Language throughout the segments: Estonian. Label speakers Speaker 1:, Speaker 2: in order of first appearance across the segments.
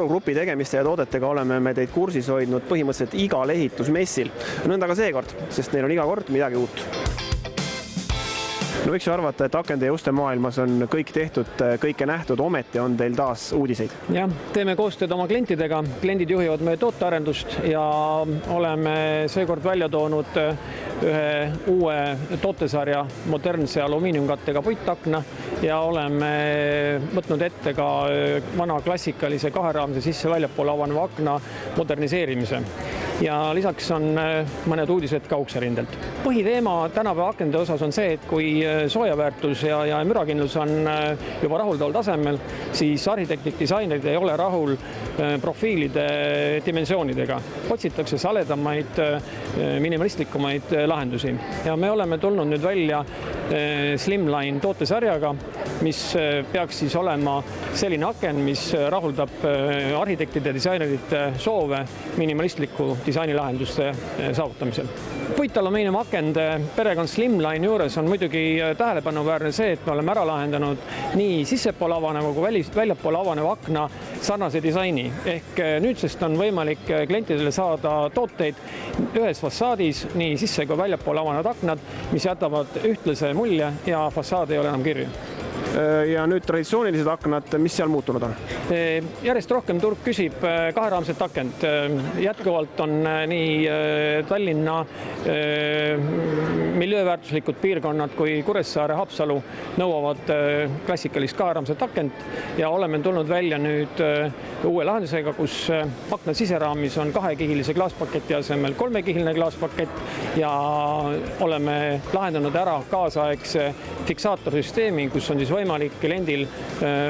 Speaker 1: Aru Grupi tegemiste ja toodetega oleme me teid kursis hoidnud põhimõtteliselt igal ehitusmessil. Nõnda ka seekord, sest neil on iga kord midagi uut. No võiks ju arvata, et akende ja uste maailmas on kõik tehtud, kõike nähtud, ometi on teil taas uudiseid.
Speaker 2: Jah, teeme koostööd oma klientidega. Kliendid juhivad meie tootearendust ja oleme seekord välja toonud ühe uue tootesarja modernse alumiiniumkattega puitakna ja oleme võtnud ette ka vana klassikalise kaheraamse sisse väljapoole avaneva akna moderniseerimise. Ja lisaks on mõned uudised ka ukserindelt. Põhiteema tänapäeva akende osas on see, et kui soojaväärtus ja mürakindlus on juba rahuldaval tasemel, siis arhitektid, disainerid ei ole rahul profiilide dimensioonidega. Otsitakse saledamaid, minimalistlikumaid lahendusi. Ja me oleme tulnud nüüd välja Slimline tootesarjaga, mis peaks siis olema selline aken, mis rahuldab arhitektide ja disainerite soove minimalistliku disainilahenduste saavutamisel. Puitalumiinium akende perekond Slimline juures on muidugi tähelepanuväärne see, et me oleme ära lahendanud nii sissepoole avaneva kui väljapoole avaneva akna sarnase disaini. Ehk nüüdsest on võimalik klientidele saada tooteid ühes fassaadis, nii sisse kui väljapoole avanevad aknad, mis jätavad ühtlase mulje ja fassaad ei ole enam kirju.
Speaker 1: Ja nüüd traditsioonilised aknad, mis seal muutunud on?
Speaker 2: Järjest rohkem turg küsib kaheraamset akent. Jätkuvalt on nii Tallinna miljööväärtuslikud piirkonnad kui Kuressaare, Haapsalu nõuavad klassikalist kaheraamset akent ja oleme tulnud välja nüüd uue lahendusega, kus akna siseraamis on kahekihilise klaaspaketi asemel kolmekihiline klaaspakett ja oleme lahendanud ära kaasaegse fiksaatorsüsteemi, kus on siis võimalik kliendil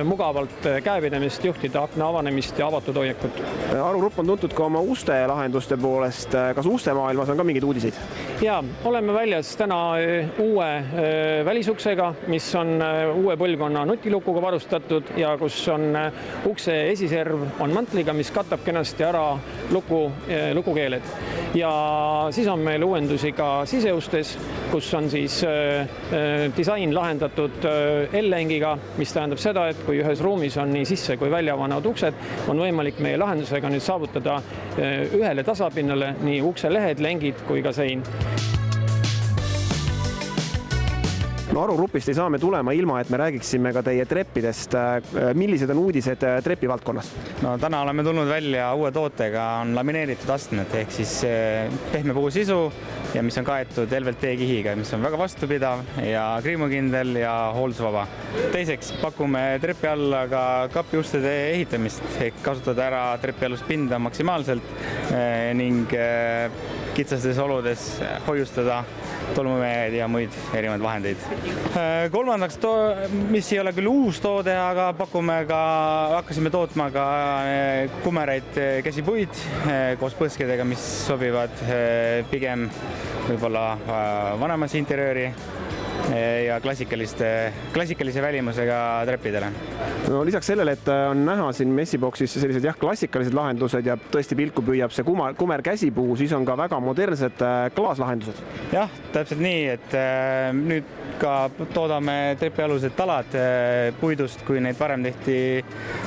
Speaker 2: mugavalt käepidamist juhtida, akna avanemist ja avatud hoiakut.
Speaker 1: Aru Grupp on tuntud ka oma uste lahenduste poolest. Kas uste maailmas on ka mingeid uudiseid?
Speaker 2: Ja, oleme väljas täna uue välisuksega, mis on uue põlvkonna nutilukuga varustatud ja kus on ukse esiserv on mantliga, mis katab kenasti ära lukukeeled. Ja siis on meil uuendusi ka siseustes, kus on siis disain lahendatud L-längiga, mis tähendab seda, et kui ühes ruumis on nii sisse kui välja avanevad uksed, on võimalik meie lahendusega nüüd saavutada ühele tasapinnale nii ukselehed, längid kui ka sein.
Speaker 1: No Aru Grupist ei saa me tulema ilma, et me räägiksime ka teie treppidest. Millised on uudised trepi valdkonnas?
Speaker 3: No täna oleme tulnud välja uue tootega, on lamineeritud astmed, ehk siis pehme puusisu ja mis on kaetud LVT kihiga, mis on väga vastupidav ja kriimukindel ja hooldusvaba. Teiseks pakume trepi alla ka kapiustede ehitamist, ehk kasutada ära trepialust pinda maksimaalselt ning kitsastes oludes hoiustada tolmumehed ja muid erinevaid vahendeid. Kolmandaks, mis ei ole küll uus toode, aga hakkasime tootma ka kumeraid käsipuid koos põskedega, mis sobivad pigem võib-olla vanemasse interjööri ja klassikalise välimusega treppidele.
Speaker 1: No lisaks sellele, et on näha siin messiboksis sellised klassikalised lahendused ja tõesti pilku püüab see kumer käsipuu, siis on ka väga modernsed klaaslahendused.
Speaker 3: Jah, täpselt nii, et nüüd ka toodame trepialused talad puidust, kui neid varem tehti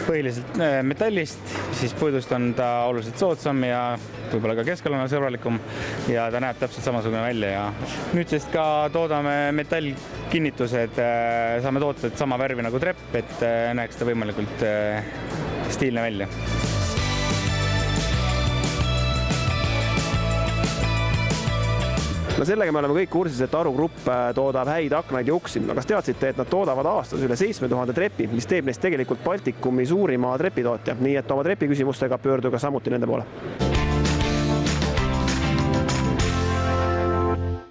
Speaker 3: põhiliselt metallist, siis puidust on ta oluliselt soodsam ja võib-olla ka keskkonnasõbralikum ja ta näeb täpselt samasugune välja ja nüüdsest ka toodame metallkinnitused, saame toota sama värvi nagu trepp, et näeks ta võimalikult stiilne välja.
Speaker 1: No sellega me oleme kõik kursis, et Aru Grupp toodab häid aknaid ja uksi. Kas teadsite, et nad toodavad aastas üle 7000 trepi, mis teeb neist tegelikult Baltikumi suurima trepitootja, nii et oma trepiküsimustega pöörduge samuti nende poole.